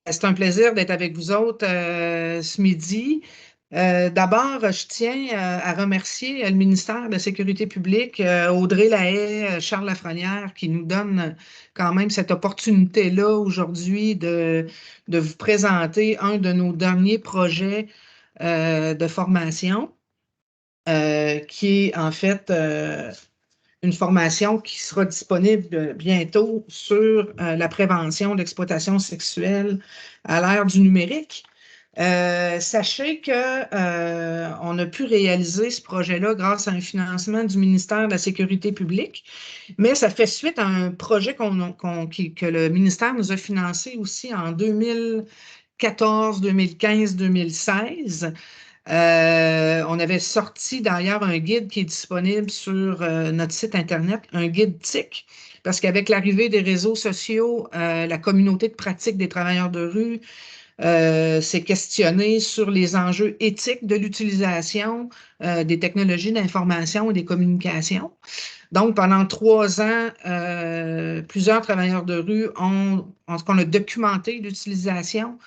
C'est un plaisir d'être avec vous autres ce midi. D'abord, je tiens à remercier le ministère de la Sécurité publique, Audrey Lahaye, Charles Lafrenière, qui nous donnent quand même cette opportunité-là aujourd'hui de vous présenter un de nos derniers projets de formation, qui est en fait une formation qui sera disponible bientôt sur la prévention de l'exploitation sexuelle à l'ère du numérique. Sachez que on a pu réaliser ce projet-là grâce à un financement du ministère de la Sécurité publique, mais ça fait suite à un projet que le ministère nous a financé aussi en 2014, 2015, 2016. On avait sorti d'ailleurs un guide qui est disponible sur notre site Internet, un guide TIC, parce qu'avec l'arrivée des réseaux sociaux, la communauté de pratique des travailleurs de rue s'est questionnée sur les enjeux éthiques de l'utilisation des technologies d'information et des communications. Donc, pendant 3 ans, plusieurs travailleurs de rue en tout cas, on a documenté l'utilisation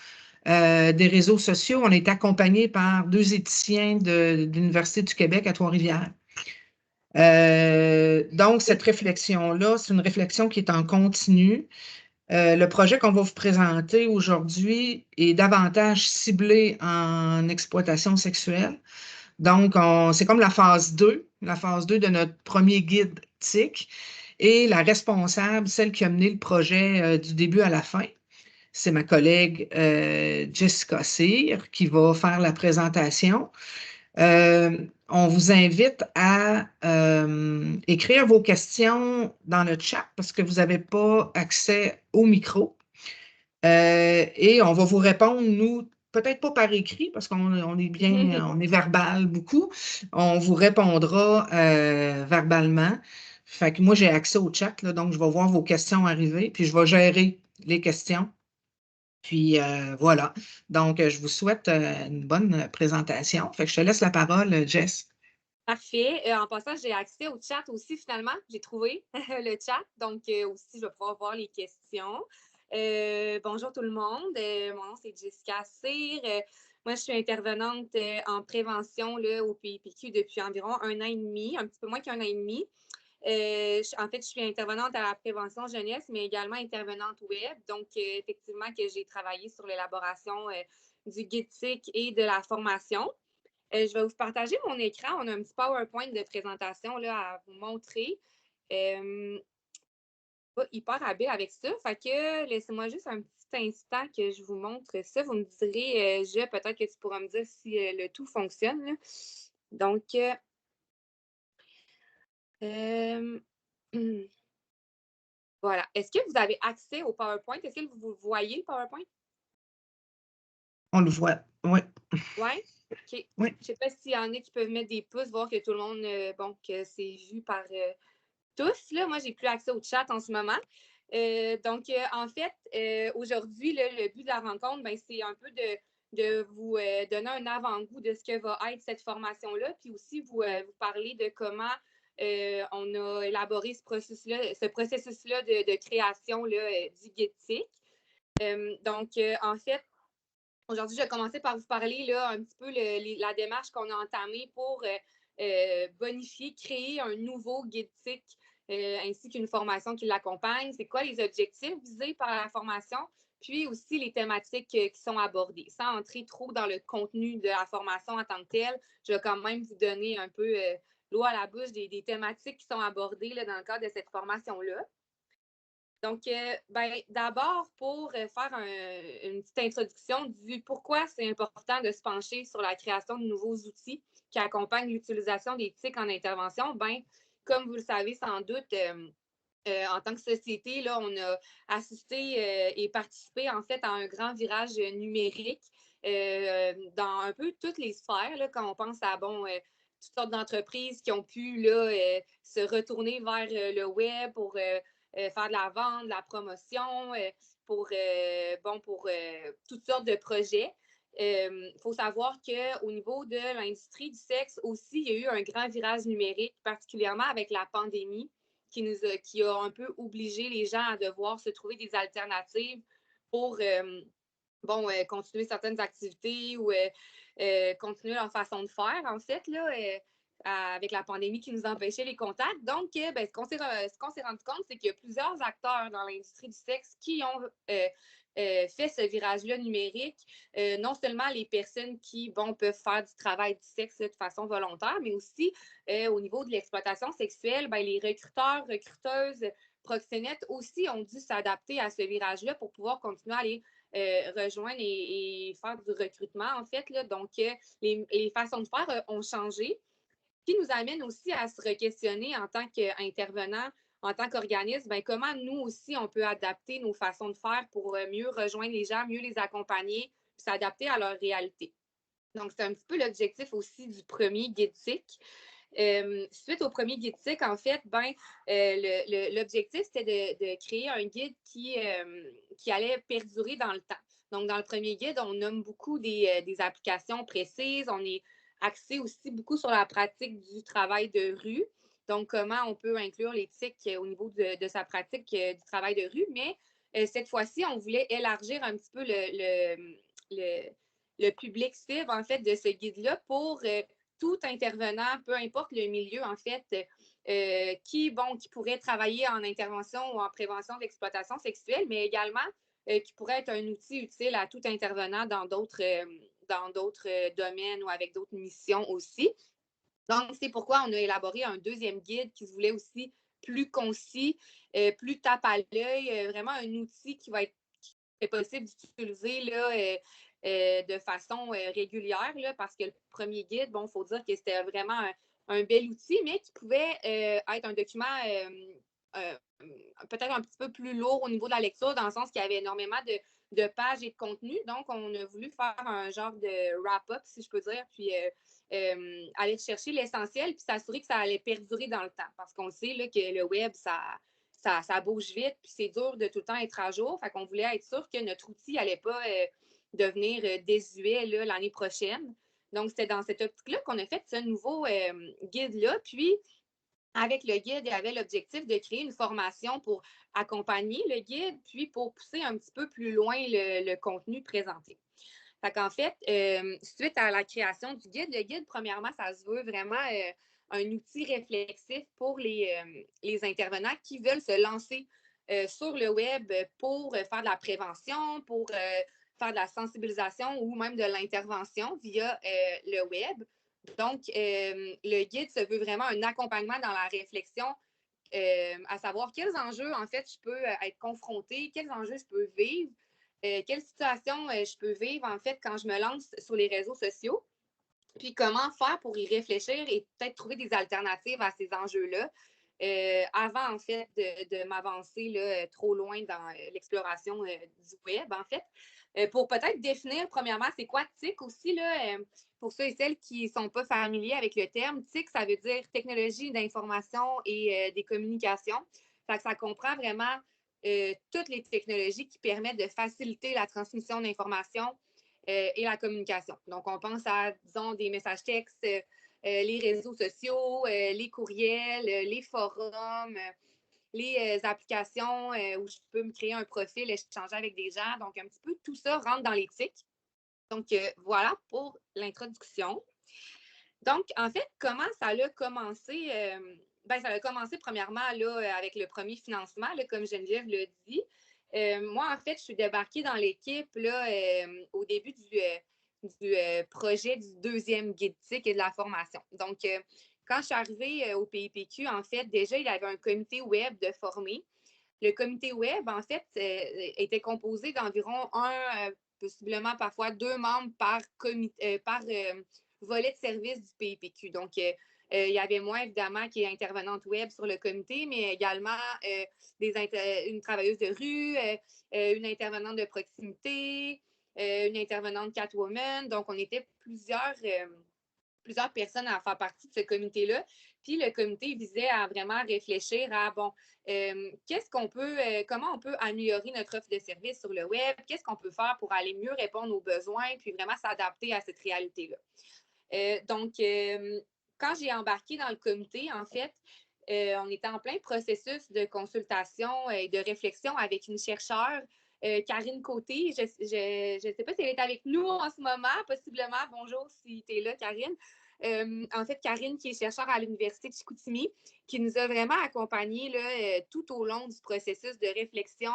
des réseaux sociaux. On est accompagné par 2 éthiciens de l'Université du Québec à Trois-Rivières. Donc, cette réflexion-là, c'est une réflexion qui est en continu. Le projet qu'on va vous présenter aujourd'hui est davantage ciblé en exploitation sexuelle. Donc, c'est comme la phase 2 de notre premier guide TIC. Et la responsable, celle qui a mené le projet du début à la fin, c'est ma collègue Jessica Cyr qui va faire la présentation. On vous invite à écrire vos questions dans le chat parce que vous n'avez pas accès au micro. Et on va vous répondre, nous, peut-être pas par écrit parce qu'on est bien, on est verbal beaucoup. On vous répondra verbalement. Fait que moi, j'ai accès au chat, là, donc je vais voir vos questions arriver, puis je vais gérer les questions. Puis voilà. Donc, je vous souhaite une bonne présentation. Fait que je te laisse la parole, Jess. Parfait. En passant, j'ai accès au chat aussi, finalement. J'ai trouvé le chat. Donc, aussi, je vais pouvoir voir les questions. Bonjour tout le monde. Mon nom, c'est Jessica Cyr. Moi, je suis intervenante en prévention là, au PIPQ depuis environ 1 an et demi, un petit peu moins qu'1 an et demi. En fait, je suis intervenante à la prévention jeunesse, mais également intervenante web. Donc, effectivement, que j'ai travaillé sur l'élaboration du guide TIC et de la formation. Je vais vous partager mon écran. On a un petit PowerPoint de présentation là, à vous montrer. Pas hyper habile avec ça. Fait que laissez-moi juste un petit instant que je vous montre ça. Vous me direz, peut-être que tu pourras me dire si le tout fonctionne. Là. Donc, euh, voilà. Est-ce que vous avez accès au PowerPoint? Est-ce que vous voyez le PowerPoint? On le voit. Oui. Oui? OK. Je Oui. ne sais pas s'il y en a qui peuvent mettre des pouces, voir que tout le monde, que c'est vu par tous. Là. Moi, j'ai plus accès au chat en ce moment. Donc, en fait, aujourd'hui, le but de la rencontre, ben, c'est un peu de vous donner un avant-goût de ce que va être cette formation-là, puis aussi vous parler de comment on a élaboré ce processus-là de création là, du guide-tic. Donc, en fait, aujourd'hui, je vais commencer par vous parler là, un petit peu la démarche qu'on a entamée pour bonifier, créer un nouveau guide TIC ainsi qu'une formation qui l'accompagne. C'est quoi les objectifs visés par la formation? Puis aussi les thématiques qui sont abordées. Sans entrer trop dans le contenu de la formation en tant que telle, je vais quand même vous donner un peu l'eau à la bouche des thématiques qui sont abordées là, dans le cadre de cette formation-là. Donc, d'abord, pour faire une petite introduction du pourquoi c'est important de se pencher sur la création de nouveaux outils qui accompagnent l'utilisation des TIC en intervention, comme vous le savez sans doute, en tant que société, là, on a assisté et participé en fait à un grand virage numérique dans un peu toutes les sphères, là, quand on pense à toutes sortes d'entreprises qui ont pu là, se retourner vers le web pour faire de la vente, de la promotion, pour toutes sortes de projets. Il faut savoir qu'au niveau de l'industrie du sexe aussi, il y a eu un grand virage numérique, particulièrement avec la pandémie, qui a un peu obligé les gens à devoir se trouver des alternatives pour continuer certaines activités ou continuer leur façon de faire, en fait, là, avec la pandémie qui nous empêchait les contacts. Donc, ce qu'on s'est rendu compte, c'est qu'il y a plusieurs acteurs dans l'industrie du sexe qui ont fait ce virage-là numérique. Non seulement les personnes qui peuvent faire du travail du sexe de façon volontaire, mais aussi au niveau de l'exploitation sexuelle, les recruteurs, recruteuses, proxénètes aussi ont dû s'adapter à ce virage-là pour pouvoir continuer à aller rejoindre et faire du recrutement, en fait. Là. Donc, les façons de faire ont changé, qui nous amène aussi à se re-questionner en tant qu'intervenant, en tant qu'organisme, comment nous aussi, on peut adapter nos façons de faire pour mieux rejoindre les gens, mieux les accompagner, puis s'adapter à leur réalité. Donc, c'est un petit peu l'objectif aussi du premier guide TIC. Suite au premier guide TIC, en fait, l'objectif, c'était de créer un guide qui allait perdurer dans le temps. Donc, dans le premier guide, on nomme beaucoup des applications précises. On est axé aussi beaucoup sur la pratique du travail de rue. Donc, comment on peut inclure l'éthique au niveau de sa pratique du travail de rue. Mais cette fois-ci, on voulait élargir un petit peu le public cible, en fait, de ce guide-là pour tout intervenant, peu importe le milieu, en fait, qui pourrait travailler en intervention ou en prévention d'exploitation sexuelle, mais également qui pourrait être un outil utile à tout intervenant dans d'autres domaines ou avec d'autres missions aussi. Donc, c'est pourquoi on a élaboré un deuxième guide qui se voulait aussi plus concis, plus tape à l'œil, vraiment un outil qui est possible d'utiliser là, de façon régulière, là, parce que le premier guide, il faut dire que c'était vraiment un bel outil, mais qui pouvait être un document peut-être un petit peu plus lourd au niveau de la lecture, dans le sens qu'il y avait énormément de pages et de contenu. Donc, on a voulu faire un genre de wrap-up, si je peux dire, puis aller chercher l'essentiel, puis s'assurer que ça allait perdurer dans le temps. Parce qu'on sait là, que le web, ça bouge vite, puis c'est dur de tout le temps être à jour. Fait qu'on voulait être sûr que notre outil n'allait pas devenir désuet l'année prochaine. Donc, c'était dans cette optique-là qu'on a fait ce nouveau guide-là. Puis, avec le guide, il y avait l'objectif de créer une formation pour accompagner le guide, puis pour pousser un petit peu plus loin le contenu présenté. Fait qu'en fait, suite à la création du guide, le guide, premièrement, ça se veut vraiment un outil réflexif pour les intervenants qui veulent se lancer sur le web pour faire de la prévention, pour faire de la sensibilisation ou même de l'intervention via le web. Donc, le guide se veut vraiment un accompagnement dans la réflexion, à savoir quels enjeux, en fait, je peux être confrontée, quels enjeux je peux vivre, quelle situation je peux vivre, en fait, quand je me lance sur les réseaux sociaux, puis comment faire pour y réfléchir et peut-être trouver des alternatives à ces enjeux-là. Avant, en fait, de m'avancer là, trop loin dans l'exploration du web, en fait. Pour peut-être définir, premièrement, c'est quoi TIC aussi, là, pour ceux et celles qui ne sont pas familiers avec le terme. TIC, ça veut dire technologie d'information et des communications. Fait que ça comprend vraiment toutes les technologies qui permettent de faciliter la transmission d'informations et la communication. Donc, on pense à, disons, des messages textes, les réseaux sociaux, les courriels, les forums, les applications où je peux me créer un profil, échanger avec des gens. Donc, un petit peu tout ça rentre dans l'éthique. Donc, voilà pour l'introduction. Donc, en fait, comment ça a commencé? Ça a commencé premièrement là, avec le premier financement, là, comme Geneviève l'a dit. Moi, en fait, je suis débarquée dans l'équipe là, au début du projet du deuxième guide TIC et de la formation. Donc, quand je suis arrivée au PIPQ, en fait, déjà, il y avait un comité web de formés. Le comité web, en fait, était composé d'environ possiblement parfois 2 membres par volet de service du PIPQ. Donc, il y avait moi, évidemment, qui est intervenante web sur le comité, mais également une travailleuse de rue, une intervenante de proximité, une intervenante Catwoman. Donc, on était plusieurs personnes à faire partie de ce comité-là. Puis le comité visait à vraiment réfléchir à, comment on peut améliorer notre offre de service sur le web, qu'est-ce qu'on peut faire pour aller mieux répondre aux besoins, puis vraiment s'adapter à cette réalité-là. Donc, quand j'ai embarqué dans le comité, en fait, on était en plein processus de consultation et de réflexion avec une chercheure Karine Côté. Je ne sais pas si elle est avec nous en ce moment, possiblement. Bonjour si tu es là, Karine. En fait, Karine, qui est chercheure à l'Université de Chicoutimi, qui nous a vraiment accompagnés là, tout au long du processus de réflexion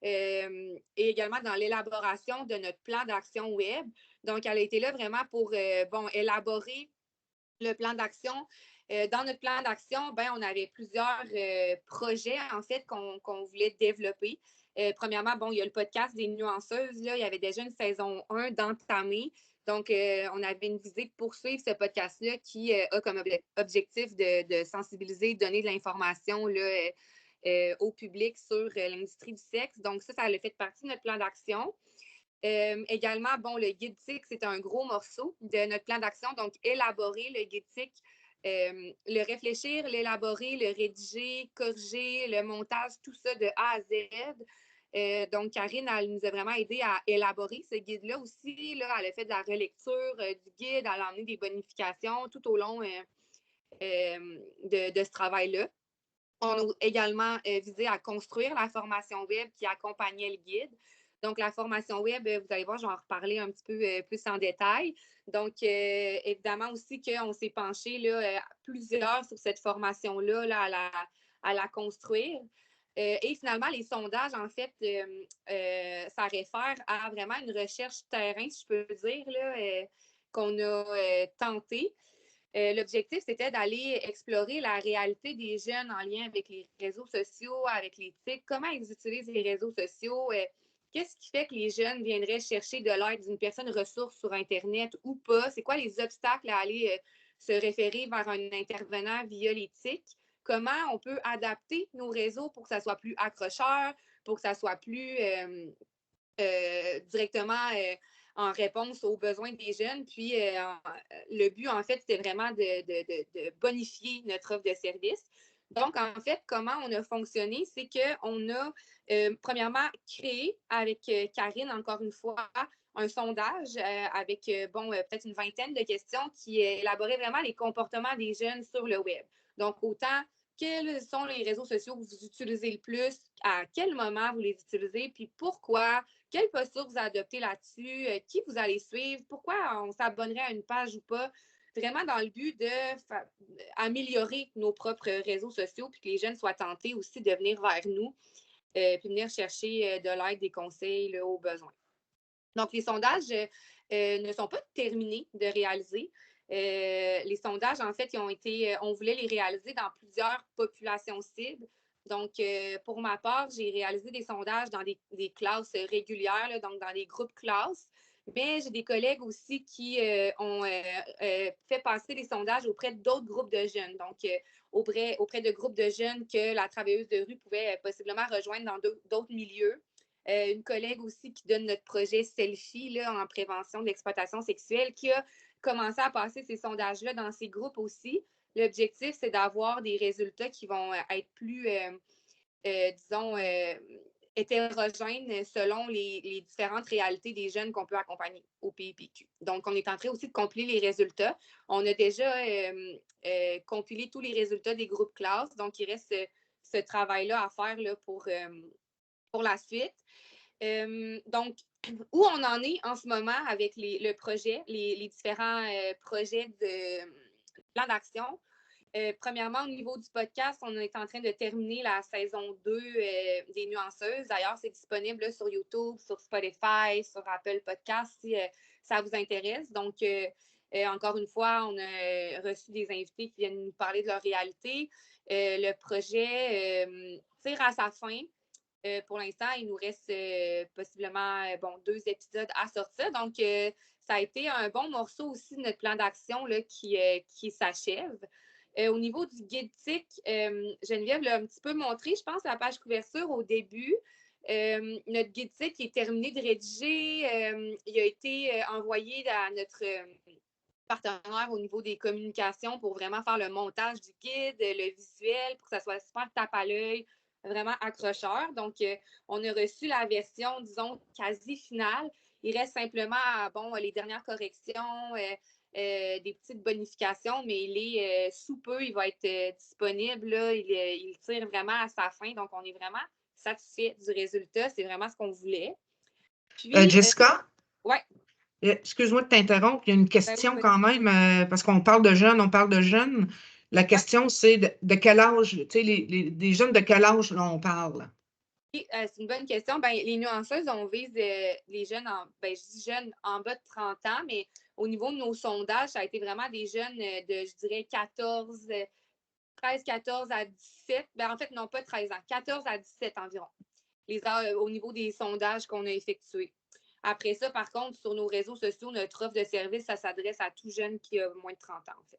et également dans l'élaboration de notre plan d'action web. Donc, elle a été là vraiment pour élaborer le plan d'action. Dans notre plan d'action, on avait plusieurs projets, en fait, qu'on voulait développer. Premièrement, il y a le podcast des nuanceuses. Là, il y avait déjà une saison 1 d'entamée. Donc, on avait une visée de poursuivre ce podcast-là qui a comme objectif de sensibiliser, donner de l'information là, au public sur l'industrie du sexe. Donc, ça a fait partie de notre plan d'action. Également, le guide TIC, c'est un gros morceau de notre plan d'action. Donc, élaborer le guide TIC, le réfléchir, l'élaborer, le rédiger, corriger, le montage, tout ça de A à Z. Donc, Karine, elle nous a vraiment aidé à élaborer ce guide-là aussi. Là, elle a fait de la relecture du guide, elle a emmené des bonifications tout au long de ce travail-là. On a également visé à construire la formation web qui accompagnait le guide. Donc, la formation web, vous allez voir, je vais en reparler un petit peu plus en détail. Donc, évidemment aussi qu'on s'est penché là, plusieurs sur cette formation-là là, à la construire. Et finalement, les sondages, en fait, ça réfère à vraiment une recherche terrain, si je peux dire, là, qu'on a tenté. L'objectif, c'était d'aller explorer la réalité des jeunes en lien avec les réseaux sociaux, avec les TIC, comment ils utilisent les réseaux sociaux, qu'est-ce qui fait que les jeunes viendraient chercher de l'aide d'une personne ressource sur Internet ou pas, c'est quoi les obstacles à aller se référer vers un intervenant via les TIC, comment on peut adapter nos réseaux pour que ça soit plus accrocheur, pour que ça soit plus directement en réponse aux besoins des jeunes. Puis, le but, en fait, c'était vraiment de bonifier notre offre de service. Donc, en fait, comment on a fonctionné, c'est qu'on a, premièrement, créé avec Karine, encore une fois, un sondage avec, peut-être une vingtaine de questions qui élaboraient vraiment les comportements des jeunes sur le web. Donc, autant quels sont les réseaux sociaux que vous utilisez le plus, à quel moment vous les utilisez, puis pourquoi, quelle posture vous adoptez là-dessus, qui vous allez suivre, pourquoi on s'abonnerait à une page ou pas, vraiment dans le but d'améliorer nos propres réseaux sociaux, puis que les jeunes soient tentés aussi de venir vers nous, puis venir chercher de l'aide, des conseils là, aux besoins. Donc, les sondages ne sont pas terminés de réaliser. Les sondages, en fait, on voulait les réaliser dans plusieurs populations cibles. Donc, pour ma part, j'ai réalisé des sondages dans des classes régulières, là, donc dans des groupes classes. Mais j'ai des collègues aussi qui ont fait passer des sondages auprès d'autres groupes de jeunes. Donc, auprès de groupes de jeunes que la travailleuse de rue pouvait possiblement rejoindre dans d'autres milieux. Une collègue aussi qui donne notre projet Selfie là, en prévention de l'exploitation sexuelle, qui a commencé à passer ces sondages-là dans ses groupes aussi. L'objectif, c'est d'avoir des résultats qui vont être plus, disons, hétérogènes selon les différentes réalités des jeunes qu'on peut accompagner au PIPQ. Donc, on est en train aussi de compiler les résultats. On a déjà compilé tous les résultats des groupes classes. Donc, il reste ce travail-là à faire là, pour la suite. Donc, où on en est en ce moment avec le projet, les différents projets de plan d'action. Premièrement, au niveau du podcast, on est en train de terminer la saison 2 des Nuanceuses. D'ailleurs, c'est disponible là, sur YouTube, sur Spotify, sur Apple Podcasts si ça vous intéresse. Donc, encore une fois, on a reçu des invités qui viennent nous parler de leur réalité. Le projet tire à sa fin. Pour l'instant, il nous reste possiblement 2 épisodes à sortir. Donc, ça a été un bon morceau aussi de notre plan d'action là, qui s'achève. Au niveau du guide TIC, Geneviève l'a un petit peu montré, je pense, la page couverture au début. Notre guide TIC est terminé de rédiger. Il a été envoyé à notre partenaire au niveau des communications pour vraiment faire le montage du guide, le visuel, pour que ça soit super tape à l'œil, vraiment accrocheur. Donc, on a reçu la version, disons, quasi finale. Il reste simplement, les dernières corrections, des petites bonifications, mais il est sous peu, il va être disponible. Là, il tire vraiment à sa fin. Donc, on est vraiment satisfaits du résultat. C'est vraiment ce qu'on voulait. Puis, Jessica? ouais. Excuse-moi de t'interrompre, il y a une Oui, question quand même, parce qu'on parle de jeunes, on parle de jeunes. La question, c'est de quel âge, tu sais, des jeunes de quel âge là, on parle? C'est une bonne question. Ben, les nuanceuses, on vise les jeunes, je dis jeunes en bas de 30 ans, mais au niveau de nos sondages, ça a été vraiment des jeunes de, je dirais, 13, 14 à 17. Ben, en fait, non, pas 13 ans, 14 à 17 environ, au niveau des sondages qu'on a effectués. Après ça, par contre, sur nos réseaux sociaux, notre offre de service, ça s'adresse à tout jeune qui a moins de 30 ans, en fait.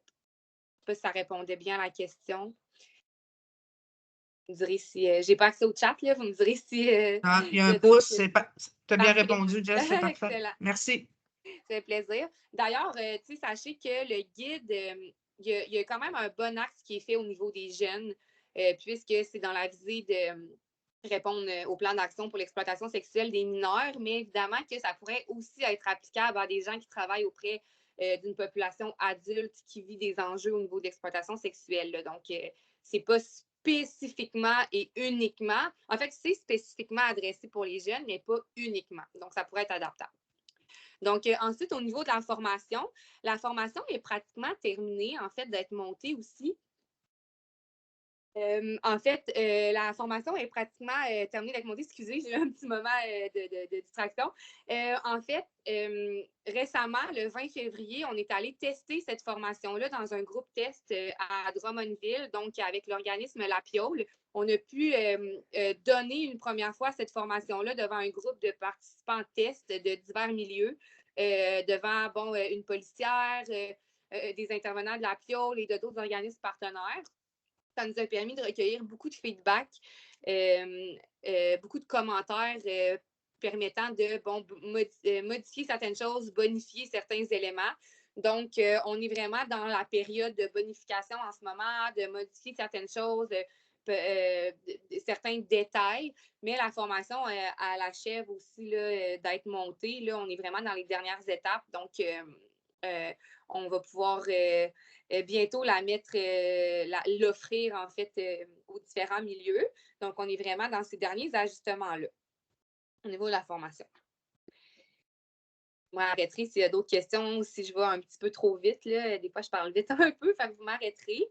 Je ne sais pas si ça répondait bien à la question. Vous me direz si j'ai pas accès au chat, là, vous me direz si Il y a un y a pouce, tu as bien Parfait. répondu, Jess, c'est parfait. Excellent. Merci. Ça fait plaisir. D'ailleurs, sachez que le guide, il y a quand même un bon axe qui est fait au niveau des jeunes, puisque c'est dans la visée de répondre au plan d'action pour l'exploitation sexuelle des mineurs, mais évidemment que ça pourrait aussi être applicable à des gens qui travaillent auprès d'une population adulte qui vit des enjeux au niveau d'exploitation sexuelle. Là. Donc, c'est pas spécifiquement et uniquement, en fait, c'est spécifiquement adressé pour les jeunes, mais pas uniquement. Donc, ça pourrait être adaptable. Donc, ensuite, au niveau de la formation est pratiquement terminée, en fait, d'être montée aussi. La formation est pratiquement terminée d'être montée. Excusez, j'ai eu un petit moment de distraction. Récemment, le 20 février, on est allé tester cette formation-là dans un groupe test à Drummondville, donc avec l'organisme La Piole. On a pu donner une première fois cette formation-là devant un groupe de participants test de divers milieux, devant une policière, des intervenants de La Piole et d'autres organismes partenaires. Ça nous a permis de recueillir beaucoup de feedback, beaucoup de commentaires permettant de modifier certaines choses, bonifier certains éléments. Donc, on est vraiment dans la période de bonification en ce moment, de modifier certaines choses, certains détails, mais la formation, elle achève aussi d'être montée. Là, on est vraiment dans les dernières étapes. Donc, on va pouvoir bientôt l'offrir en fait aux différents milieux. Donc, on est vraiment dans ces derniers ajustements-là au niveau de la formation. Vous m'arrêterez s'il y a d'autres questions, si je vais un petit peu trop vite. Là. Des fois, je parle vite un peu, fait que vous m'arrêterez.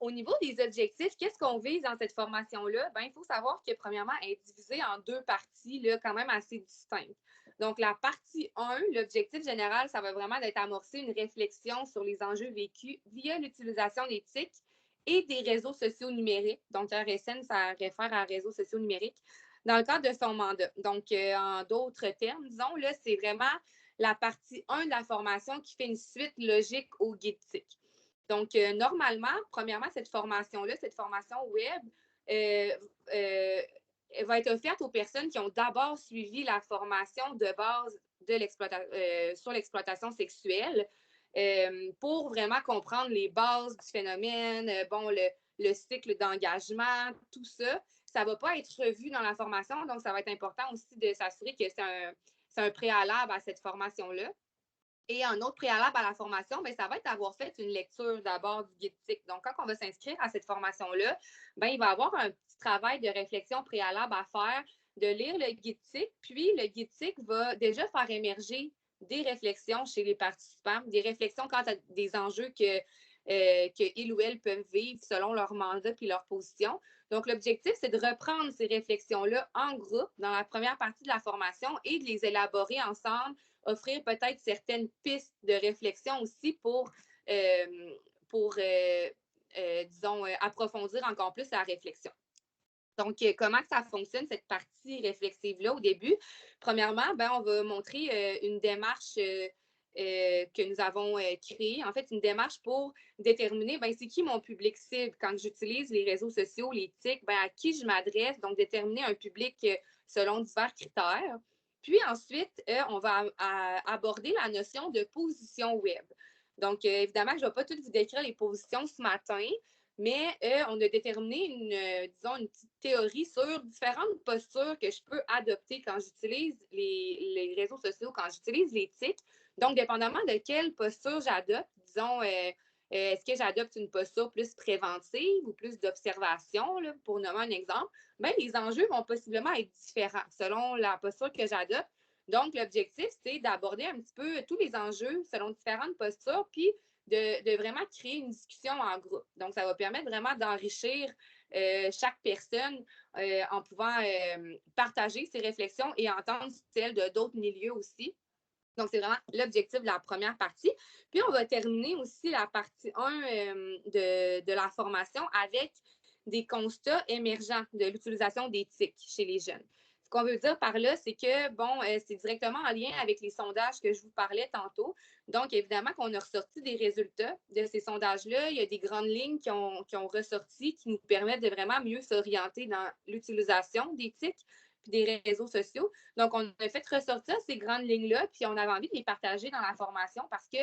Au niveau des objectifs, qu'est-ce qu'on vise dans cette formation-là? Il faut savoir que, premièrement, elle est divisée en deux parties, là, quand même assez distinctes. Donc, la partie 1, l'objectif général, ça va vraiment être amorcer une réflexion sur les enjeux vécus via l'utilisation des TIC et des réseaux sociaux numériques. Donc, RSN, ça réfère à réseaux sociaux numériques dans le cadre de son mandat. Donc, en d'autres termes, disons, là, c'est vraiment la partie 1 de la formation qui fait une suite logique au guide TIC. Donc, normalement, premièrement, cette formation-là, cette formation web, va être offerte aux personnes qui ont d'abord suivi la formation de base sur l'exploitation sexuelle pour vraiment comprendre les bases du phénomène, le cycle d'engagement, tout ça. Ça ne va pas être revu dans la formation, donc ça va être important aussi de s'assurer que c'est un préalable à cette formation-là. Et un autre préalable à la formation, ça va être d'avoir fait une lecture d'abord du guide TIC. Donc, quand on va s'inscrire à cette formation-là, il va y avoir un petit travail de réflexion préalable à faire, de lire le guide TIC, puis le guide TIC va déjà faire émerger des réflexions chez les participants, des réflexions quant à des enjeux que ils ou elles peuvent vivre selon leur mandat puis leur position. Donc, l'objectif, c'est de reprendre ces réflexions-là en groupe dans la première partie de la formation et de les élaborer ensemble, offrir peut-être certaines pistes de réflexion aussi pour disons, approfondir encore plus la réflexion. Donc, comment ça fonctionne, cette partie réflexive-là au début? Premièrement, on va montrer une démarche que nous avons créée. En fait, une démarche pour déterminer c'est qui mon public cible quand j'utilise les réseaux sociaux, les TIC, à qui je m'adresse. Donc, déterminer un public selon divers critères. Puis ensuite, on va aborder la notion de position web. Donc, évidemment, je ne vais pas tout vous décrire les positions ce matin, mais on a déterminé une petite théorie sur différentes postures que je peux adopter quand j'utilise les réseaux sociaux, quand j'utilise les TIC. Donc, dépendamment de quelle posture j'adopte, disons, Est-ce que j'adopte une posture plus préventive ou plus d'observation, pour nommer un exemple? Bien, les enjeux vont possiblement être différents selon la posture que j'adopte. Donc, l'objectif, c'est d'aborder un petit peu tous les enjeux selon différentes postures, puis de vraiment créer une discussion en groupe. Donc, ça va permettre vraiment d'enrichir chaque personne en pouvant partager ses réflexions et entendre celles de d'autres milieux aussi. Donc, c'est vraiment l'objectif de la première partie. Puis, on va terminer aussi la partie 1 de la formation avec des constats émergents de l'utilisation d'éthique chez les jeunes. Ce qu'on veut dire par là, c'est que, bon, c'est directement en lien avec les sondages que je vous parlais tantôt. Donc, évidemment qu'on a ressorti des résultats de ces sondages-là. Il y a des grandes lignes qui ont ressorti qui nous permettent de vraiment mieux s'orienter dans l'utilisation d'éthique puis des réseaux sociaux. Donc, on a fait ressortir ces grandes lignes-là, puis on avait envie de les partager dans la formation parce que,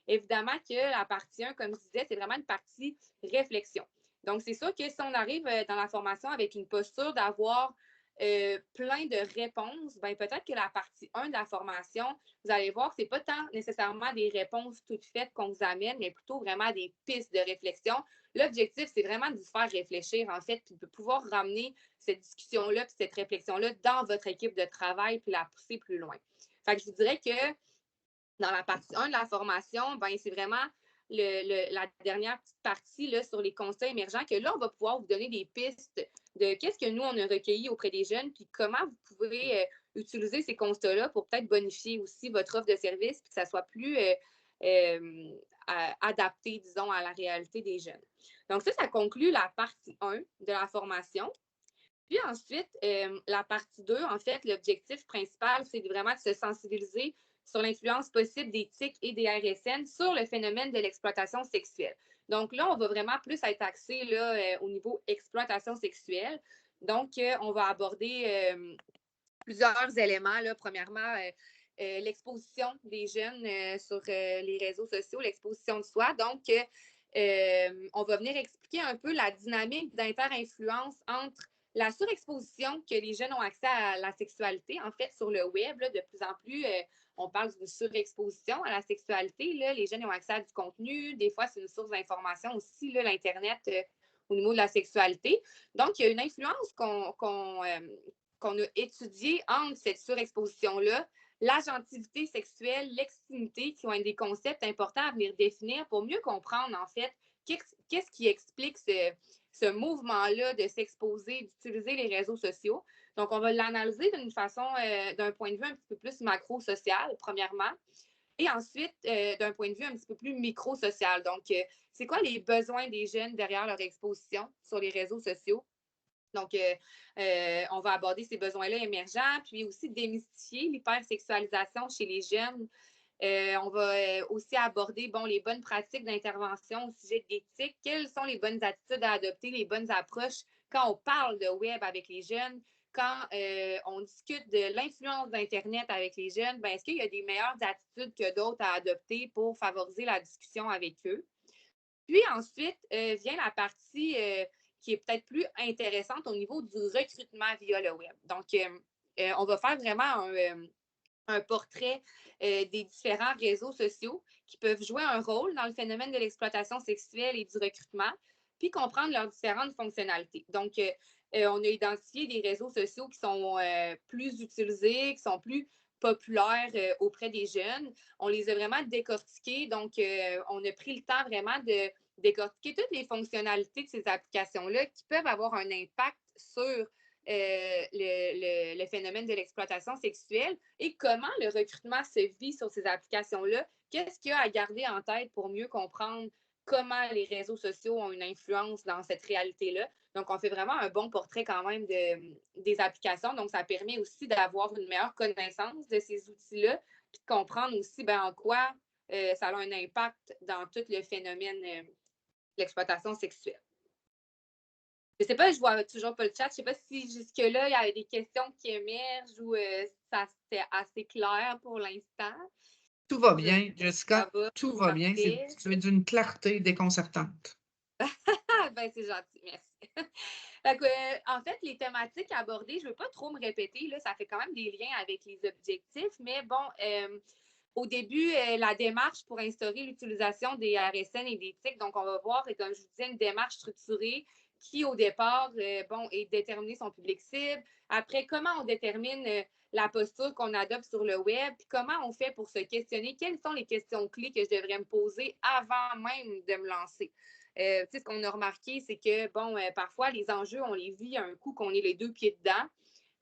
évidemment, que la partie 1, comme je disais, c'est vraiment une partie réflexion. Donc, c'est sûr que si on arrive dans la formation avec une posture d'avoir plein de réponses, bien, peut-être que la partie 1 de la formation, vous allez voir que ce n'est pas tant nécessairement des réponses toutes faites qu'on vous amène, mais plutôt vraiment des pistes de réflexion. L'objectif, c'est vraiment de vous faire réfléchir, en fait, puis de pouvoir ramener cette discussion-là, puis cette réflexion-là dans votre équipe de travail, puis la pousser plus loin. Fait que je vous dirais que dans la partie 1 de la formation, ben, c'est vraiment la dernière petite partie là, sur les constats émergents que là, on va pouvoir vous donner des pistes de qu'est-ce que nous, on a recueilli auprès des jeunes, puis comment vous pouvez utiliser ces constats-là pour peut-être bonifier aussi votre offre de service, puis que ça soit plus adapté, disons, à la réalité des jeunes. Donc ça conclut la partie 1 de la formation. Puis ensuite, la partie 2, en fait, l'objectif principal, c'est vraiment de se sensibiliser sur l'influence possible des TIC et des RSN sur le phénomène de l'exploitation sexuelle. Donc là, on va vraiment plus être axé là, au niveau exploitation sexuelle. Donc, on va aborder plusieurs éléments. Là. Premièrement, l'exposition des jeunes sur les réseaux sociaux, l'exposition de soi. Donc, on va venir expliquer un peu la dynamique d'inter-influence entre la surexposition que les jeunes ont accès à la sexualité, en fait, sur le web. Là, de plus en plus, on parle d'une surexposition à la sexualité. Là. Les jeunes ont accès à du contenu. Des fois, c'est une source d'information aussi, là, l'Internet, au niveau de la sexualité. Donc, il y a une influence qu'on a étudiée entre cette surexposition-là, l'agentivité sexuelle, l'extimité, qui ont des concepts importants à venir définir pour mieux comprendre, en fait, qu'est-ce qui explique ce mouvement-là de s'exposer, d'utiliser les réseaux sociaux. Donc, on va l'analyser d'une façon, d'un point de vue un petit peu plus macro-social, premièrement, et ensuite, d'un point de vue un petit peu plus micro-social. Donc, c'est quoi les besoins des jeunes derrière leur exposition sur les réseaux sociaux? Donc, on va aborder ces besoins-là émergents, puis aussi démystifier l'hypersexualisation chez les jeunes. On va aussi aborder les bonnes pratiques d'intervention au sujet de l'éthique. Quelles sont les bonnes attitudes à adopter, les bonnes approches quand on parle de web avec les jeunes, quand on discute de l'influence d'Internet avec les jeunes, ben, est-ce qu'il y a des meilleures attitudes que d'autres à adopter pour favoriser la discussion avec eux? Puis ensuite vient la partie qui est peut-être plus intéressante au niveau du recrutement via le web. Donc, on va faire vraiment un portrait des différents réseaux sociaux qui peuvent jouer un rôle dans le phénomène de l'exploitation sexuelle et du recrutement, puis comprendre leurs différentes fonctionnalités. Donc, on a identifié des réseaux sociaux qui sont plus utilisés, qui sont plus populaires auprès des jeunes. On les a vraiment décortiqués. Donc, on a pris le temps vraiment de décortiquer toutes les fonctionnalités de ces applications-là qui peuvent avoir un impact sur le phénomène de l'exploitation sexuelle et comment le recrutement se vit sur ces applications-là. Qu'est-ce qu'il y a à garder en tête pour mieux comprendre comment les réseaux sociaux ont une influence dans cette réalité-là. Donc, on fait vraiment un bon portrait quand même des applications. Donc, ça permet aussi d'avoir une meilleure connaissance de ces outils-là, puis de comprendre aussi en quoi ça a un impact dans tout le phénomène de l'exploitation sexuelle. Je ne sais pas, je vois toujours pas le chat. Je ne sais pas si jusque-là, il y a des questions qui émergent ou ça c'était assez clair pour l'instant. Tout va bien, Jessica. Va, tout va bien. Tu es d'une clarté déconcertante. Ben, c'est gentil, merci. Fait que, en fait, les thématiques abordées, je ne veux pas trop me répéter, là, ça fait quand même des liens avec les objectifs, mais bon, Au début, la démarche pour instaurer l'utilisation des RSN et des TIC, donc on va voir, et comme je vous disais, une démarche structurée qui, au départ, est déterminer son public cible. Après, comment on détermine la posture qu'on adopte sur le web, puis comment on fait pour se questionner, quelles sont les questions clés que je devrais me poser avant même de me lancer. Ce qu'on a remarqué, c'est que, parfois, les enjeux, on les vit à un coup qu'on est les deux pieds dedans.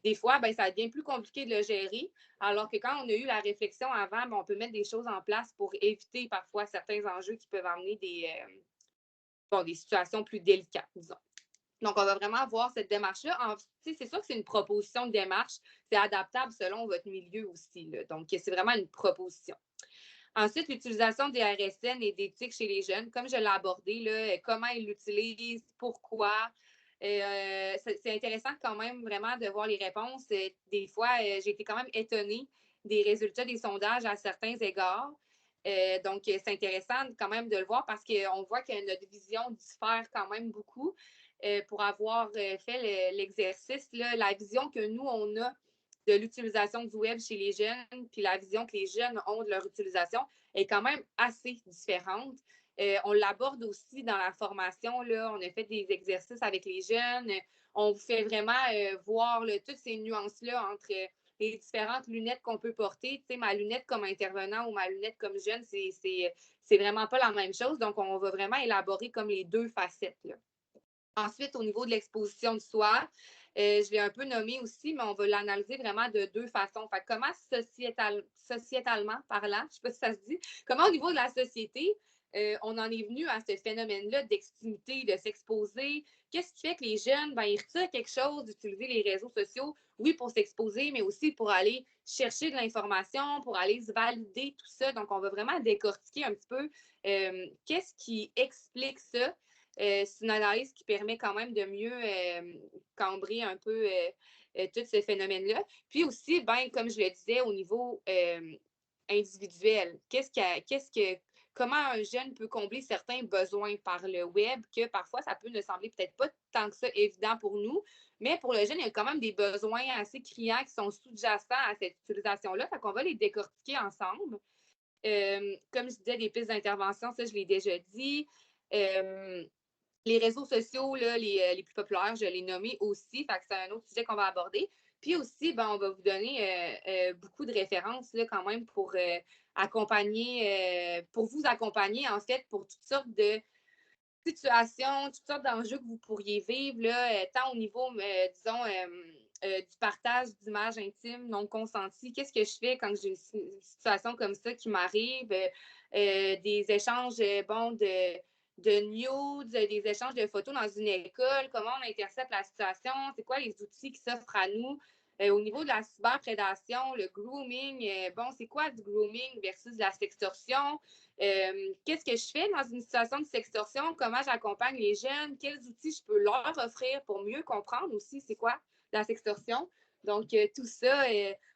Des fois, ça devient plus compliqué de le gérer, alors que quand on a eu la réflexion avant, on peut mettre des choses en place pour éviter parfois certains enjeux qui peuvent amener des situations plus délicates, disons. Donc, on va vraiment voir cette démarche-là. C'est sûr que c'est une proposition de démarche. C'est adaptable selon votre milieu aussi. Là. Donc, c'est vraiment une proposition. Ensuite, l'utilisation des RSN et des TIC chez les jeunes, comme je l'ai abordé, là, comment ils l'utilisent, pourquoi. C'est intéressant quand même vraiment de voir les réponses. Des fois, j'ai été quand même étonnée des résultats des sondages à certains égards. Donc, c'est intéressant quand même de le voir parce qu'on voit que notre vision diffère quand même beaucoup. Pour avoir fait l'exercice, la vision que nous, on a de l'utilisation du web chez les jeunes, puis la vision que les jeunes ont de leur utilisation est quand même assez différente. On l'aborde aussi dans la formation. Là, on a fait des exercices avec les jeunes. On vous fait vraiment voir toutes ces nuances-là entre les différentes lunettes qu'on peut porter. Tu sais, ma lunette comme intervenant ou ma lunette comme jeune, c'est vraiment pas la même chose. Donc, on va vraiment élaborer comme les deux facettes. Là. Ensuite, au niveau de l'exposition de soi, je l'ai un peu nommé aussi, mais on va l'analyser vraiment de deux façons. Fait, comment sociétalement parlant, je ne sais pas si ça se dit, comment au niveau de la société, on en est venu à ce phénomène-là d'extimité, de s'exposer. Qu'est-ce qui fait que les jeunes, ils retirent quelque chose d'utiliser les réseaux sociaux, oui, pour s'exposer, mais aussi pour aller chercher de l'information, pour aller se valider, tout ça. Donc, on va vraiment décortiquer un petit peu qu'est-ce qui explique ça. C'est une analyse qui permet quand même de mieux cambrer un peu tout ce phénomène-là. Puis aussi, comme je le disais, au niveau individuel, comment un jeune peut combler certains besoins par le web que parfois ça peut ne sembler peut-être pas tant que ça évident pour nous, mais pour le jeune, il y a quand même des besoins assez criants qui sont sous-jacents à cette utilisation-là. Fait qu'on va les décortiquer ensemble. Comme je disais, des pistes d'intervention, ça, je l'ai déjà dit. Les réseaux sociaux, là, les plus populaires, je l'ai nommé aussi. Fait que c'est un autre sujet qu'on va aborder. Puis aussi, on va vous donner beaucoup de références là, quand même pour pour vous accompagner, en fait, pour toutes sortes de situations, toutes sortes d'enjeux que vous pourriez vivre, là, tant au niveau, disons, du partage d'images intimes non consenties. Qu'est-ce que je fais quand j'ai une situation comme ça qui m'arrive? Des échanges, de nudes, des échanges de photos dans une école, comment on intercepte la situation, c'est quoi les outils qui s'offrent à nous. Au niveau de la cyberprédation, le grooming, c'est quoi du grooming versus la sextorsion? Qu'est-ce que je fais dans une situation de sextorsion? Comment j'accompagne les jeunes? Quels outils je peux leur offrir pour mieux comprendre aussi c'est quoi la sextorsion? Donc, tout ça,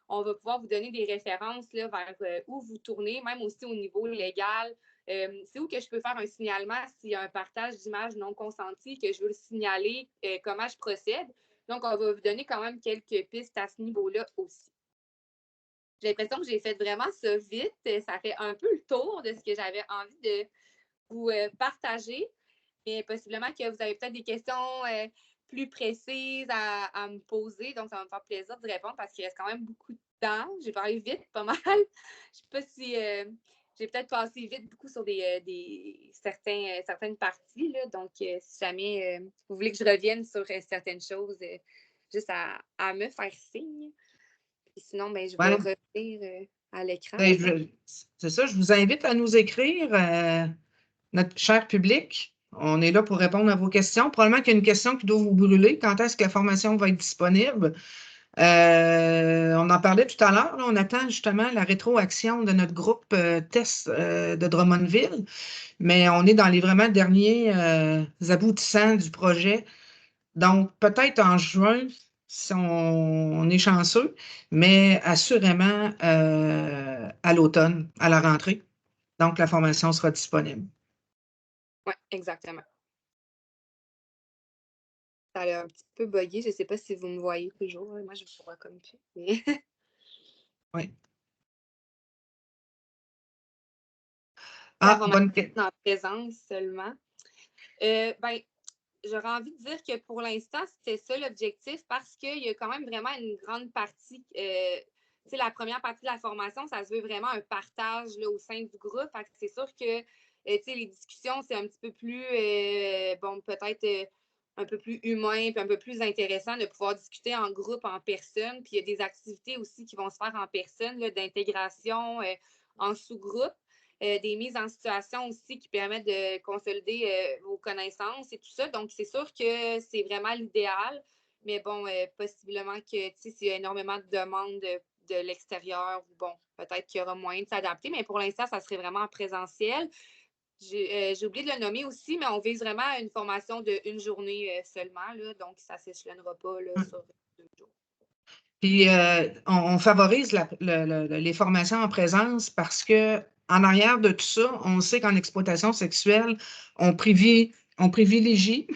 on va pouvoir vous donner des références là, vers où vous tournez, même aussi au niveau légal. C'est où que je peux faire un signalement s'il y a un partage d'images non consenties, que je veux le signaler, comment je procède. Donc, on va vous donner quand même quelques pistes à ce niveau-là aussi. J'ai l'impression que j'ai fait vraiment ça vite. Ça fait un peu le tour de ce que j'avais envie de vous partager. Mais possiblement que vous avez peut-être des questions plus précises à me poser. Donc, ça va me faire plaisir de répondre parce qu'il reste quand même beaucoup de temps. J'ai parlé vite, pas mal. Je ne sais pas si j'ai peut-être passé vite beaucoup sur certaines parties. Là. Donc, si jamais vous voulez que je revienne sur certaines choses, juste à me faire signe. Et sinon, je vais revenir à l'écran. C'est ça, je vous invite à nous écrire, notre cher public. On est là pour répondre à vos questions. Probablement qu'il y a une question qui doit vous brûler. Quand est-ce que la formation va être disponible? On en parlait tout à l'heure. On attend justement la rétroaction de notre groupe test de Drummondville, mais on est dans les vraiment derniers aboutissants du projet. Donc, peut-être en juin, si on est chanceux, mais assurément à l'automne, à la rentrée. Donc, la formation sera disponible. Oui, exactement. Ça a un petit peu bugué. Je ne sais pas si vous me voyez toujours. Moi, je vous vois comme plus. Mais... Oui. Ah, formation bonne question. en présence seulement. Ben, j'aurais envie de dire que pour l'instant, c'était ça l'objectif parce qu'il y a quand même vraiment une grande partie. La première partie de la formation, ça se veut vraiment un partage là, au sein du groupe. Fait que c'est sûr que les discussions, c'est un petit peu plus, peut-être un peu plus humain puis un peu plus intéressant de pouvoir discuter en groupe, en personne. Puis il y a des activités aussi qui vont se faire en personne, d'intégration en sous-groupe. Des mises en situation aussi qui permettent de consolider vos connaissances et tout ça. Donc, c'est sûr que c'est vraiment l'idéal, mais bon, possiblement que s'il y a énormément de demandes de l'extérieur, bon, peut-être qu'il y aura moyen de s'adapter, mais pour l'instant, ça serait vraiment en présentiel. J'ai oublié de le nommer aussi, mais on vise vraiment une formation d'une journée seulement, là, donc ça ne s'échelonnera pas là, sur 2 jours. Puis, on favorise les formations en présence parce que en arrière de tout ça, on sait qu'en exploitation sexuelle, on privilégie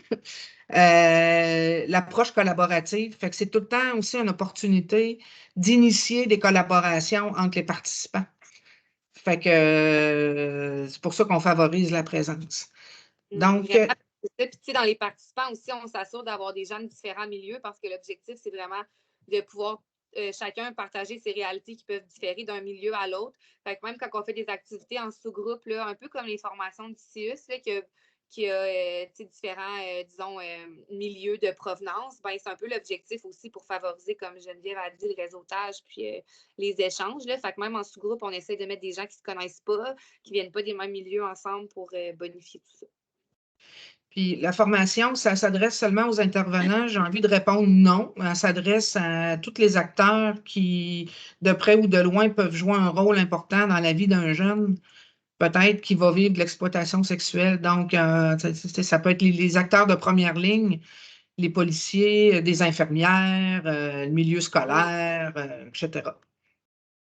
l'approche collaborative. Fait que c'est tout le temps aussi une opportunité d'initier des collaborations entre les participants. Fait que c'est pour ça qu'on favorise la présence. Donc, Vraiment, puis dans les participants aussi, on s'assure d'avoir des gens de différents milieux parce que l'objectif, c'est vraiment de pouvoir chacun partager ses réalités qui peuvent différer d'un milieu à l'autre. Fait que même quand on fait des activités en sous-groupe, là, un peu comme les formations du CIUS, là, qui a différents, milieux de provenance, ben, c'est un peu l'objectif aussi pour favoriser, comme Geneviève a dit, le réseautage puis les échanges. Là. Fait que même en sous-groupe, on essaie de mettre des gens qui ne se connaissent pas, qui ne viennent pas des mêmes milieux ensemble pour bonifier tout ça. puis la formation, ça s'adresse seulement aux intervenants. J'ai envie de répondre non. Elle s'adresse à tous les acteurs qui, de près ou de loin, peuvent jouer un rôle important dans la vie d'un jeune, peut-être qui va vivre de l'exploitation sexuelle. Donc, ça peut être les acteurs de première ligne, les policiers, des infirmières, le milieu scolaire, etc.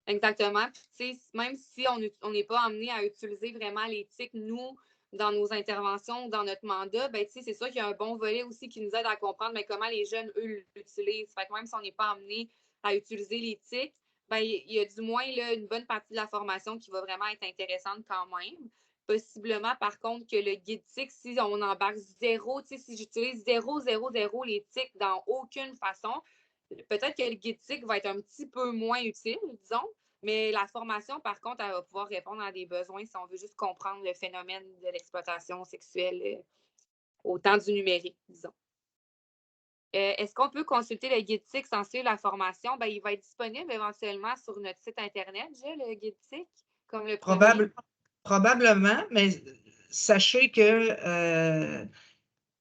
Exactement. Puis, même si on n'est pas amené à utiliser vraiment l'éthique, nous, dans nos interventions, dans notre mandat, ben, c'est sûr qu'il y a un bon volet aussi qui nous aide à comprendre mais comment les jeunes, eux, l'utilisent. Fait que même si on n'est pas amené à utiliser l'éthique, ben, il y a du moins là, une bonne partie de la formation qui va vraiment être intéressante quand même. Possiblement, par contre, que le guide TIC, si on embarque zéro, si j'utilise 0, 0, 0 l'éthique dans aucune façon, peut-être que le guide TIC va être un petit peu moins utile, disons, mais la formation, par contre, elle va pouvoir répondre à des besoins si on veut juste comprendre le phénomène de l'exploitation sexuelle au temps du numérique, disons. Est-ce qu'on peut consulter le guide TIC sans suivre la formation? Ben, il va être disponible éventuellement sur notre site Internet, le guide TIC, comme le premier. Probablement, mais sachez que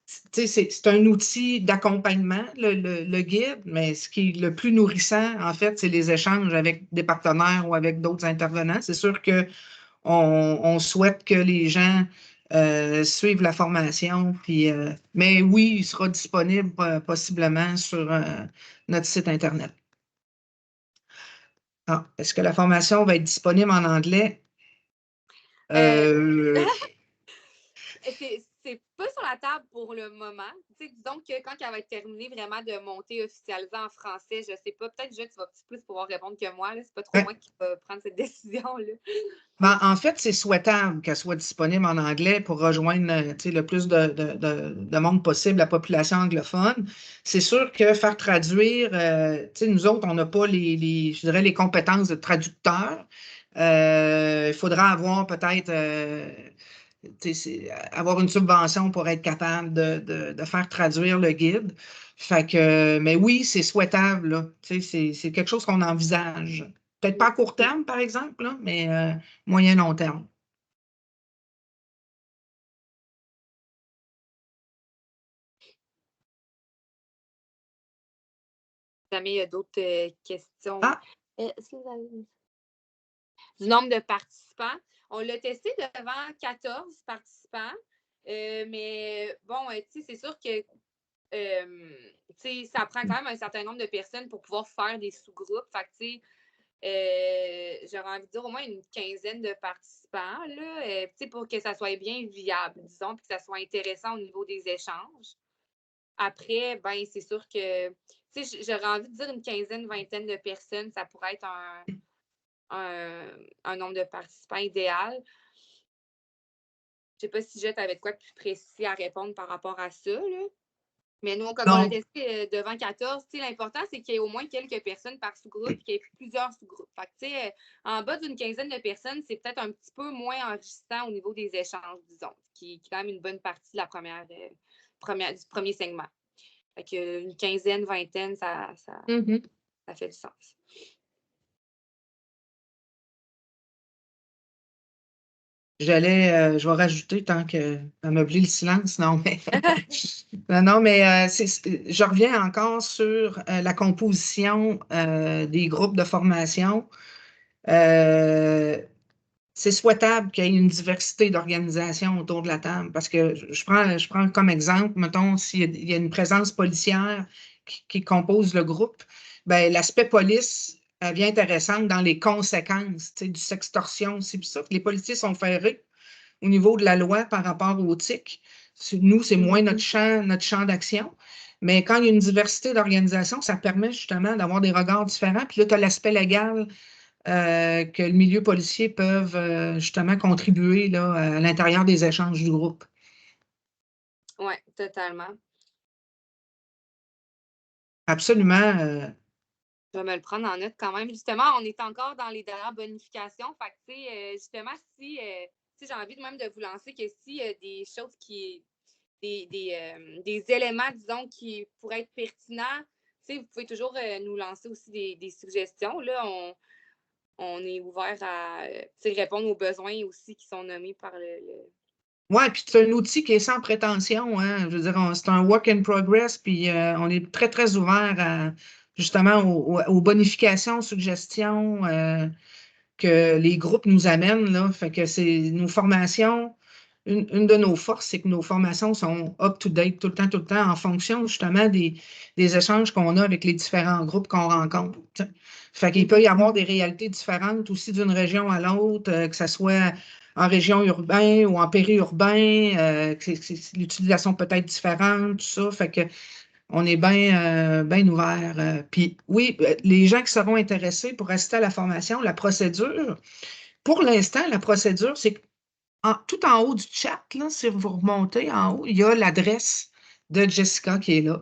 c'est un outil d'accompagnement, le guide, mais ce qui est le plus nourrissant, en fait, c'est les échanges avec des partenaires ou avec d'autres intervenants. C'est sûr qu'on souhaite que les gens suivent la formation, mais oui, il sera disponible possiblement sur notre site Internet. Ah, est-ce que la formation va être disponible en anglais? C'est pas sur la table pour le moment. Disons que quand elle va être terminée vraiment de monter officialisée en français, je sais pas, peut-être que tu vas plus pouvoir répondre que moi. C'est pas trop moi qui va prendre cette décision-là. Ben, en fait, c'est souhaitable qu'elle soit disponible en anglais pour rejoindre le plus de monde possible, la population anglophone. C'est sûr que faire traduire, nous autres, on n'a pas je dirais, les compétences de traducteur. Il faudra avoir peut-être avoir une subvention pour être capable de faire traduire le guide. Fait que, mais oui, c'est souhaitable, là. C'est quelque chose qu'on envisage. Peut-être pas à court terme, par exemple, là, mais moyen-long terme. Jamais il y a d'autres questions. Ah, Du nombre de participants. On l'a testé devant 14 participants, mais bon, c'est sûr que ça prend quand même un certain nombre de personnes pour pouvoir faire des sous-groupes. Fait que, j'aurais envie de dire au moins une quinzaine de participants, là, pour que ça soit bien viable, disons, puis que ça soit intéressant au niveau des échanges. Après, ben, c'est sûr que, j'aurais envie de dire une quinzaine, vingtaine de personnes, ça pourrait être un nombre de participants idéal. sais pas si Jette avait de quoi de plus précis à répondre par rapport à ça, là. Mais nous, comme on l'a Non. testé devant 14, l'important, c'est qu'il y ait au moins quelques personnes par sous-groupe et qu'il y ait plusieurs sous-groupes. Fait que, en bas d'une quinzaine de personnes, c'est peut-être un petit peu moins enrichissant au niveau des échanges, disons, qui est quand même une bonne partie de la du premier segment. Fait que, une quinzaine, vingtaine, ça fait du sens. Je vais rajouter tant que à meubler le silence. Non, mais non, mais je reviens encore sur la composition des groupes de formation. C'est souhaitable qu'il y ait une diversité d'organisations autour de la table parce que je prends comme exemple, mettons, s'il y a une présence policière qui compose le groupe, ben, l'aspect police devient intéressant dans les conséquences du sextorsion. C'est pour ça que les policiers sont ferrés au niveau de la loi par rapport aux TIC. Nous, c'est moins notre champ d'action. Mais quand il y a une diversité d'organisations, ça permet justement d'avoir des regards différents. Puis là, tu as l'aspect légal que le milieu policier peuvent justement contribuer là, à l'intérieur des échanges du groupe. Oui, totalement. Absolument. Je vais me le prendre en note quand même. Justement, on est encore dans les dernières bonifications. Fait que, justement, si j'ai envie de même de vous lancer que s'il y a des choses des éléments, disons, qui pourraient être pertinents, vous pouvez toujours nous lancer aussi des suggestions. Là, on est ouvert à répondre aux besoins aussi qui sont nommés par le... Oui, puis c'est un outil qui est sans prétention. Hein. Je veux dire, c'est un work in progress, puis on est très, très ouvert justement aux bonifications, suggestions que les groupes nous amènent. Là. Fait que c'est nos formations. Une de nos forces, c'est que nos formations sont up-to-date tout le temps, en fonction justement des échanges qu'on a avec les différents groupes qu'on rencontre. Fait qu'il peut y avoir des réalités différentes aussi d'une région à l'autre, que ce soit en région urbaine ou en périurbain, l'utilisation peut être différente, tout ça. Fait que on est bien ouvert. Puis oui, les gens qui seront intéressés pour rester à la formation, la procédure, pour l'instant, la procédure, c'est tout en haut du chat, là, si vous remontez en haut, il y a l'adresse de Jessica qui est là.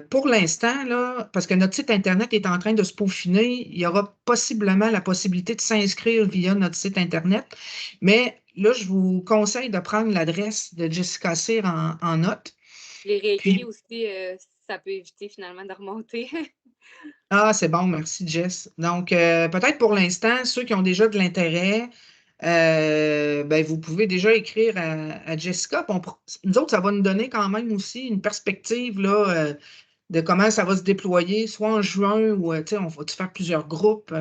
Pour l'instant, là, parce que notre site Internet est en train de se peaufiner, il y aura possiblement la possibilité de s'inscrire via notre site Internet. Mais là, je vous conseille de prendre l'adresse de Jessica Cyr en note. Je l'ai réécrit aussi, ça peut éviter finalement de remonter. Ah, c'est bon, merci Jess. Donc, peut-être pour l'instant, ceux qui ont déjà de l'intérêt, ben, vous pouvez déjà écrire à Jessica. Nous autres, ça va nous donner quand même aussi une perspective là, de comment ça va se déployer, soit en juin ou on va-tu faire plusieurs groupes.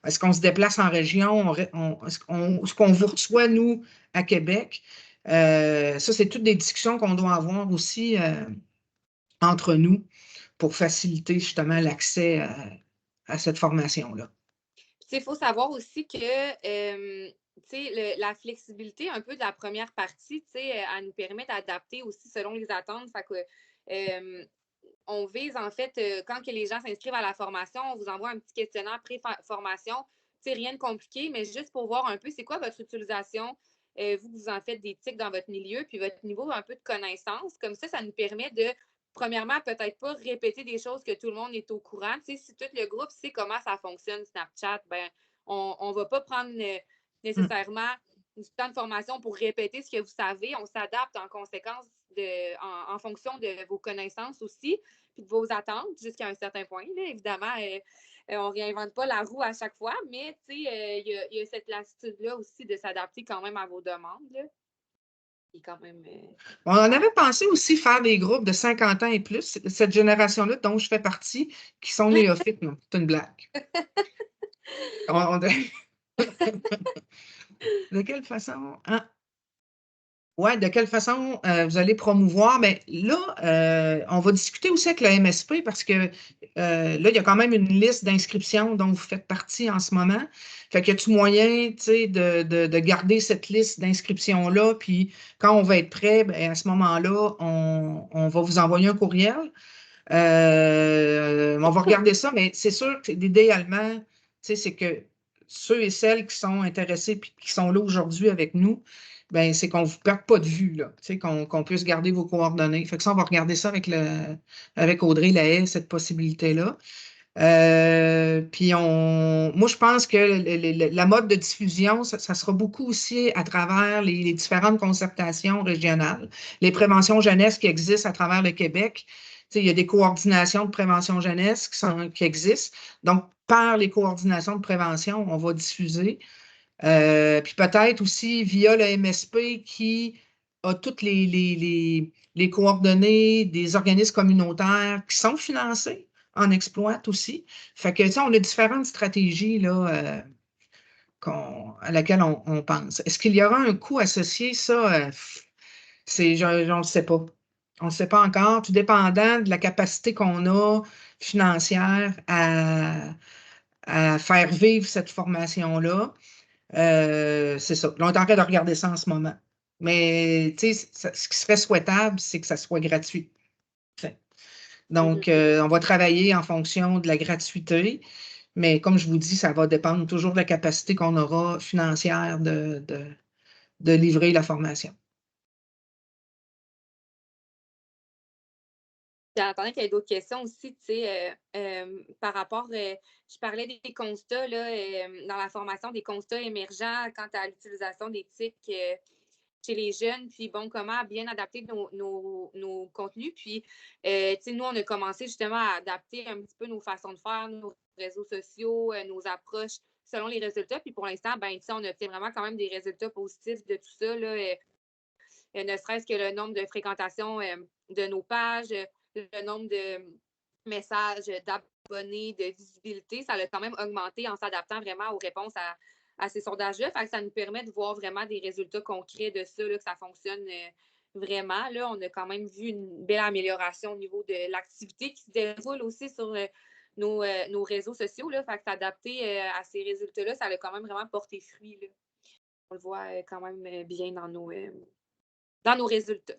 Est-ce qu'on se déplace en région? Est-ce qu'on vous reçoit, nous, à Québec? Ça, c'est toutes des discussions qu'on doit avoir aussi entre nous pour faciliter justement l'accès à cette formation-là. Il faut savoir aussi que la flexibilité un peu de la première partie, elle nous permet d'adapter aussi selon les attentes. Fait que, on vise en fait, quand que les gens s'inscrivent à la formation, on vous envoie un petit questionnaire pré-formation. Rien de compliqué, mais juste pour voir un peu c'est quoi votre utilisation. Vous en faites des tics dans votre milieu, puis votre niveau un peu de connaissance. Comme ça nous permet de premièrement, peut-être pas répéter des choses que tout le monde est au courant. Si tout le groupe sait comment ça fonctionne, Snapchat, ben, on ne va pas prendre nécessairement du temps de formation pour répéter ce que vous savez. On s'adapte en conséquence en fonction de vos connaissances aussi, puis de vos attentes jusqu'à un certain point. Là. Évidemment, on ne réinvente pas la roue à chaque fois, mais il y a cette latitude-là aussi de s'adapter quand même à vos demandes. Là. Quand même, On en avait pensé aussi faire des groupes de 50 ans et plus, cette génération-là dont je fais partie, qui sont néophytes. Non, c'est une blague. De quelle façon? Hein? Oui, de quelle façon vous allez promouvoir? Bien, là, on va discuter aussi avec le MSP parce que là, il y a quand même une liste d'inscriptions dont vous faites partie en ce moment. Fait qu'il y a-tu moyen, tu sais, de garder cette liste d'inscriptions-là, puis quand on va être prêt, bien, à ce moment-là, on va vous envoyer un courriel. On va regarder ça, mais c'est sûr que idéalement, tu sais, c'est que ceux et celles qui sont intéressés puis qui sont là aujourd'hui avec nous, ben, c'est qu'on ne vous perde pas de vue, là, qu'on puisse garder vos coordonnées. Fait que ça, on va regarder ça avec Audrey Lahaye, cette possibilité-là. Puis moi, je pense que la mode de diffusion, ça sera beaucoup aussi à travers les différentes concertations régionales, les préventions jeunesse qui existent à travers le Québec. Il y a des coordinations de prévention jeunesse qui existent. Donc, par les coordinations de prévention, on va diffuser. Puis peut-être aussi via le MSP qui a toutes les coordonnées des organismes communautaires qui sont financés, en exploite aussi. Fait que, tu sais, on a différentes stratégies là, à laquelle on pense. Est-ce qu'il y aura un coût associé? Ça, je ne sais pas. On ne sait pas encore, tout dépendant de la capacité qu'on a financière à faire vivre cette formation-là. C'est ça. Là, on est en train de regarder ça en ce moment. Mais, tu sais, ce qui serait souhaitable, c'est que ça soit gratuit. T'sais. Donc, on va travailler en fonction de la gratuité. Mais comme je vous dis, ça va dépendre toujours de la capacité qu'on aura financière de livrer la formation. J'attendais qu'il y ait d'autres questions aussi, tu sais, par rapport, je parlais des constats, là, dans la formation, des constats émergents quant à l'utilisation d'éthique chez les jeunes, puis bon, comment bien adapter nos contenus. Puis, tu sais, nous, on a commencé justement à adapter un petit peu nos façons de faire, nos réseaux sociaux, nos approches selon les résultats. Puis pour l'instant, ben, tu sais, on obtient vraiment quand même des résultats positifs de tout ça, là, ne serait-ce que le nombre de fréquentations de nos pages, le nombre de messages d'abonnés, de visibilité, ça a quand même augmenté en s'adaptant vraiment aux réponses à ces sondages-là. Fait que ça nous permet de voir vraiment des résultats concrets de ça, là, que ça fonctionne vraiment. Là, on a quand même vu une belle amélioration au niveau de l'activité qui se déroule aussi sur nos réseaux sociaux. Là. Fait que s'adapter à ces résultats-là, ça a quand même vraiment porté fruit. Là. On le voit quand même bien dans nos résultats.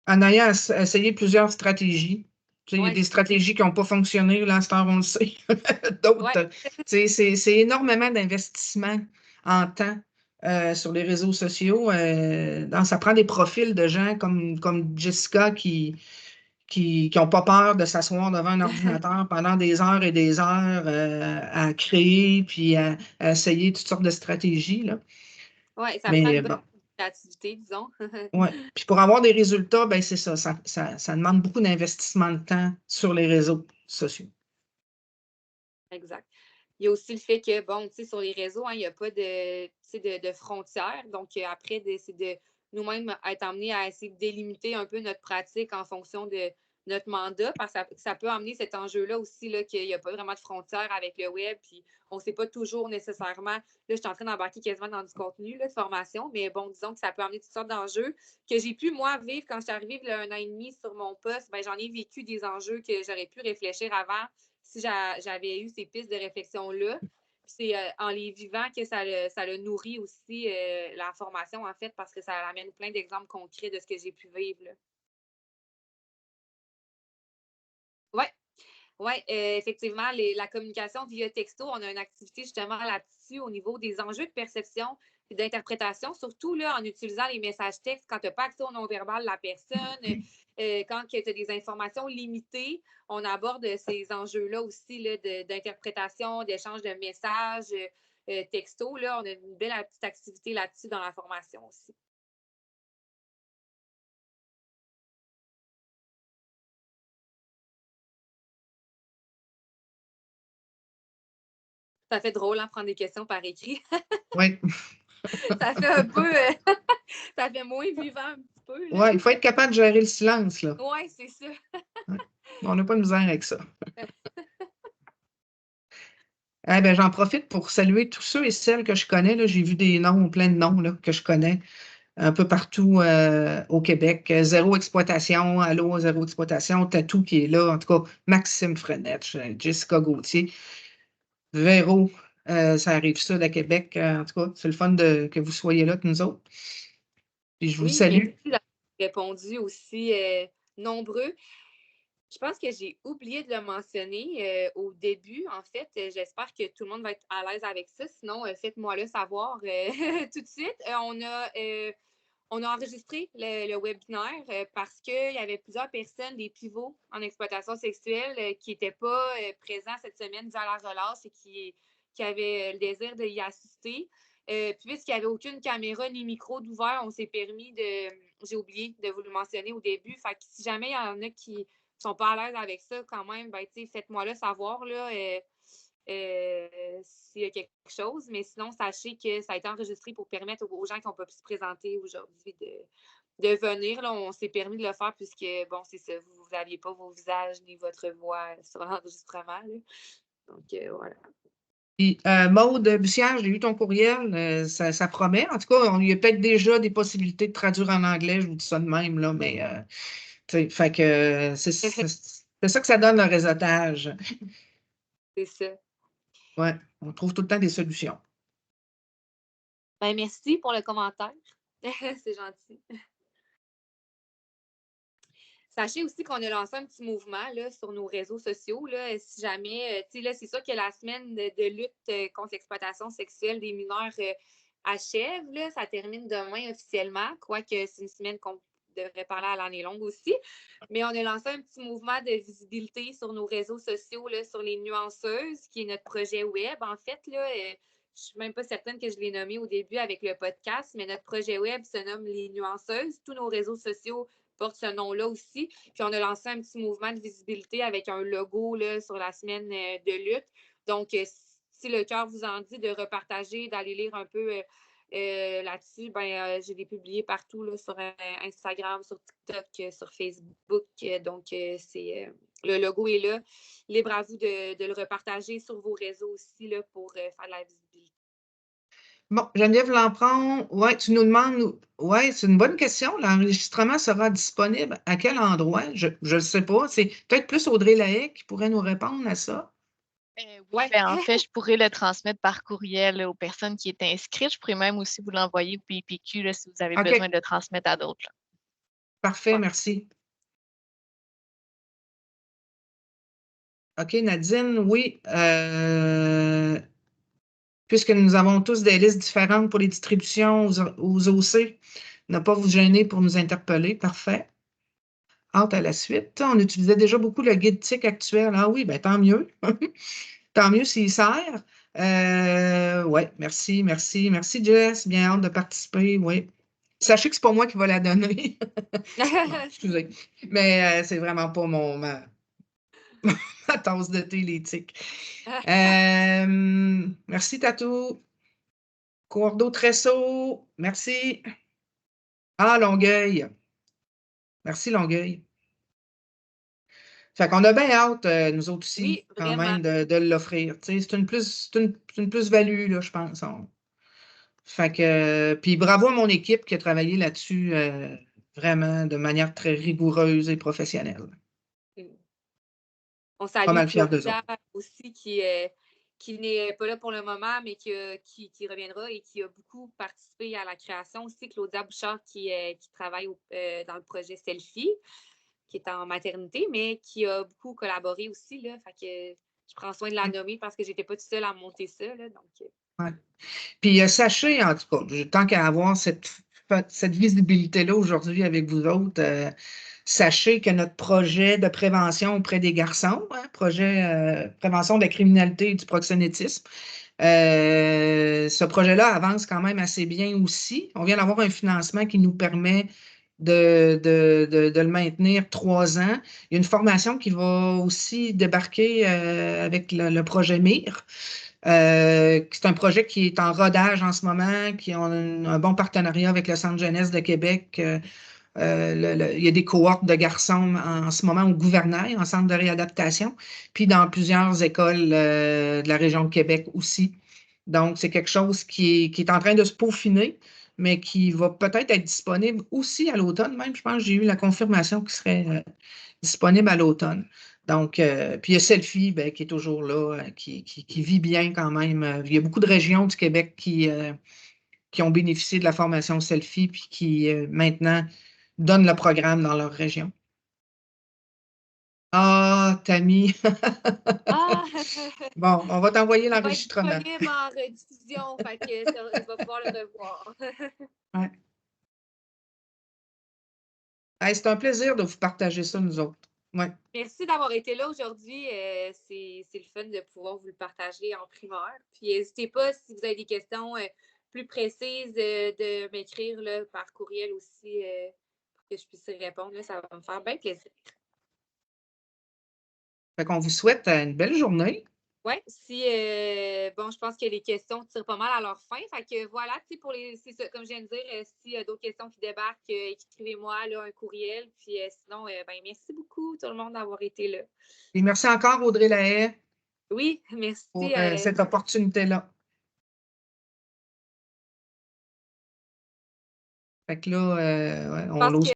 En ayant essayé plusieurs stratégies, il y a Ouais. des stratégies qui n'ont pas fonctionné, là, on le sait. Ouais. D'autres, c'est énormément d'investissement en temps sur les réseaux sociaux. Ça prend des profils de gens comme Jessica qui n'ont pas peur de s'asseoir devant un ordinateur pendant des heures et des heures à créer puis à essayer toutes sortes de stratégies. Là. Ouais, ça prend Mais une bonne bon. créativité, disons. Oui. Puis pour avoir des résultats, ben c'est ça demande beaucoup d'investissement de temps sur les réseaux sociaux. Exact. Il y a aussi le fait que, bon, tu sais, sur les réseaux, hein, il n'y a pas de frontières. Donc, après, c'est de nous-mêmes être amenés à essayer de délimiter un peu notre pratique en fonction de notre mandat, parce que ça peut amener cet enjeu-là aussi, là, qu'il n'y a pas vraiment de frontières avec le web, puis on ne sait pas toujours nécessairement, là, je suis en train d'embarquer quasiment dans du contenu là, de formation, mais bon, disons que ça peut amener toutes sortes d'enjeux que j'ai pu, moi, vivre quand je suis arrivée il y a 1 an et demi sur mon poste, ben, j'en ai vécu des enjeux que j'aurais pu réfléchir avant si j'avais eu ces pistes de réflexion-là. C'est en les vivant que ça le nourrit aussi la formation, en fait, parce que ça amène plein d'exemples concrets de ce que j'ai pu vivre. Oui, ouais, effectivement, la communication via texto, on a une activité justement là-dessus au niveau des enjeux de perception et d'interprétation, surtout là, en utilisant les messages textes quand tu n'as pas accès au non-verbal de la personne, quand tu as des informations limitées, on aborde ces enjeux-là aussi là, d'interprétation, d'échange de messages texto. Là, on a une belle petite activité là-dessus dans la formation aussi. Ça fait drôle, hein, prendre des questions par écrit. Oui. Ça fait un peu, ça fait moins vivant un petit peu. Ouais, il faut être capable de gérer le silence, là. Oui, c'est ça. Ouais. On n'a pas de misère avec ça. Eh ben, j'en profite pour saluer tous ceux et celles que je connais. Là. J'ai vu des noms, plein de noms là, que je connais un peu partout au Québec. Zéro exploitation, allô, zéro exploitation, Tatou qui est là. En tout cas, Maxime Frenette, Jessica Gauthier, Véro, ça arrive ça à Québec. En tout cas, c'est le fun que vous soyez là, que nous autres. Puis je vous Oui, salue. merci d'avoir répondu aussi nombreux. Je pense que j'ai oublié de le mentionner au début. En fait, j'espère que tout le monde va être à l'aise avec ça. Sinon, faites-moi le savoir tout de suite. On a enregistré le webinaire parce qu'il y avait plusieurs personnes, des pivots en exploitation sexuelle qui n'étaient pas présents cette semaine durant la relâche et qui avaient le désir d'y assister. Puisqu'il n'y avait aucune caméra ni micro d'ouvert, on s'est permis de... J'ai oublié de vous le mentionner au début. Fait que si jamais il y en a qui ne sont pas à l'aise avec ça, quand même, ben, faites-moi le savoir. Là, s'il y a quelque chose. Mais sinon, sachez que ça a été enregistré pour permettre aux gens qui n'ont pas pu se présenter aujourd'hui de venir. Là, on s'est permis de le faire puisque, bon, c'est ça, vous n'aviez pas vos visages ni votre voix sur l'enregistrement. Donc, voilà. Puis, Maude Bussière, j'ai eu ton courriel, ça promet. En tout cas, il y a peut-être déjà des possibilités de traduire en anglais, je vous dis ça de même, là, mais fait que c'est ça que ça donne le réseautage. C'est ça. Ouais, on trouve tout le temps des solutions. Ben, merci pour le commentaire. C'est gentil. Sachez aussi qu'on a lancé un petit mouvement là, sur nos réseaux sociaux. Là, si jamais, là, c'est sûr que la semaine de lutte contre l'exploitation sexuelle des mineurs achève. Là, ça termine demain officiellement, quoique c'est une semaine qu'on devrait parler à l'année longue aussi. Mais on a lancé un petit mouvement de visibilité sur nos réseaux sociaux, là, sur les nuanceuses, qui est notre projet web. En fait, là, je ne suis même pas certaine que je l'ai nommé au début avec le podcast, mais notre projet web se nomme Les Nuanceuses. Tous nos réseaux sociaux portent ce nom-là aussi. Puis on a lancé un petit mouvement de visibilité avec un logo là, sur la semaine de lutte. Donc, si le cœur vous en dit de repartager, d'aller lire un peu là-dessus, j'ai des publiés partout là, sur Instagram, sur TikTok, sur Facebook. Donc, le logo est là. Libre à vous de le repartager sur vos réseaux aussi là, pour faire de la visibilité. Bon, Geneviève Lampron, ouais, tu nous demandes, ouais, c'est une bonne question. L'enregistrement sera disponible à quel endroit? Je ne sais pas. C'est peut-être plus Audrey Lahey qui pourrait nous répondre à ça. Oui, Ouais. en fait, je pourrais le transmettre par courriel aux personnes qui étaient inscrites. Je pourrais même aussi vous l'envoyer au PPQ là, si vous avez besoin de le transmettre à d'autres. Parfait, merci. OK, Nadine, oui. Puisque nous avons tous des listes différentes pour les distributions aux OC, ne pas vous gêner pour nous interpeller. Parfait. Hâte à la suite. On utilisait déjà beaucoup le guide TIC actuel. Ah oui, ben tant mieux. Tant mieux s'il sert. Oui, merci, merci. Merci, Jess. Bien hâte de participer. Oui. Sachez que ce n'est pas moi qui va la donner. Non, excusez. Mais c'est vraiment pas ma tasse de thé, l'éthique. Merci, Tatou. Courdeau Tressaut, merci. Ah, Longueuil. Merci, Longueuil. Fait qu'on a bien hâte, nous autres aussi, Oui, quand vraiment. même, de l'offrir. C'est une plus-value, là, je pense. Fait que, puis bravo à mon équipe qui a travaillé là-dessus vraiment de manière très rigoureuse et professionnelle. On Pas salue mal fiers d'eux Claudia autres. aussi qui n'est pas là pour le moment, mais qui reviendra et qui a beaucoup participé à la création aussi. Claudia Bouchard qui travaille dans le projet Selfie, qui est en maternité, mais qui a beaucoup collaboré aussi. Là, fait que je prends soin de la nommer parce que je n'étais pas toute seule à monter ça. Là, donc, Ouais. Puis sachez, en tout cas, tant qu'à avoir cette visibilité-là aujourd'hui avec vous autres, sachez que notre projet de prévention auprès des garçons, projet prévention de la criminalité et du proxénétisme, ce projet-là avance quand même assez bien aussi. On vient d'avoir un financement qui nous permet de le maintenir 3 ans. Il y a une formation qui va aussi débarquer avec le projet MIR. C'est un projet qui est en rodage en ce moment, qui a un bon partenariat avec le Centre jeunesse de Québec. Il y a des cohortes de garçons en ce moment au Gouvernail, en centre de réadaptation, puis dans plusieurs écoles de la région de Québec aussi. Donc, c'est quelque chose qui est en train de se peaufiner, mais qui va peut-être être disponible aussi à l'automne. Même, je pense que j'ai eu la confirmation qu'il serait disponible à l'automne. Donc, puis il y a Selfie qui est toujours là, qui vit bien quand même. Il y a beaucoup de régions du Québec qui ont bénéficié de la formation Selfie, puis qui maintenant donnent le programme dans leur région. Ah, Tammy! Ah! Bon, on va t'envoyer Il va être l'enregistrement. disponible en rediffusion, fait que tu vas pouvoir le revoir. Ouais. Hey, c'est un plaisir de vous partager ça, nous autres. Ouais. Merci d'avoir été là aujourd'hui. C'est le fun de pouvoir vous le partager en primeur. Puis n'hésitez pas, si vous avez des questions plus précises, de m'écrire par courriel aussi pour que je puisse y répondre. Là, ça va me faire bien plaisir. Fait qu'on vous souhaite une belle journée. Oui, bon, je pense que les questions tirent pas mal à leur fin. Fait que voilà, c'est ça, comme je viens de dire, s'il y a d'autres questions qui débarquent, écrivez-moi là, un courriel. Puis sinon, ben, merci beaucoup tout le monde d'avoir été là. Et merci encore, Audrey Lahaye, Oui, merci. pour cette opportunité-là. Fait que là, ouais, on pense l'ose que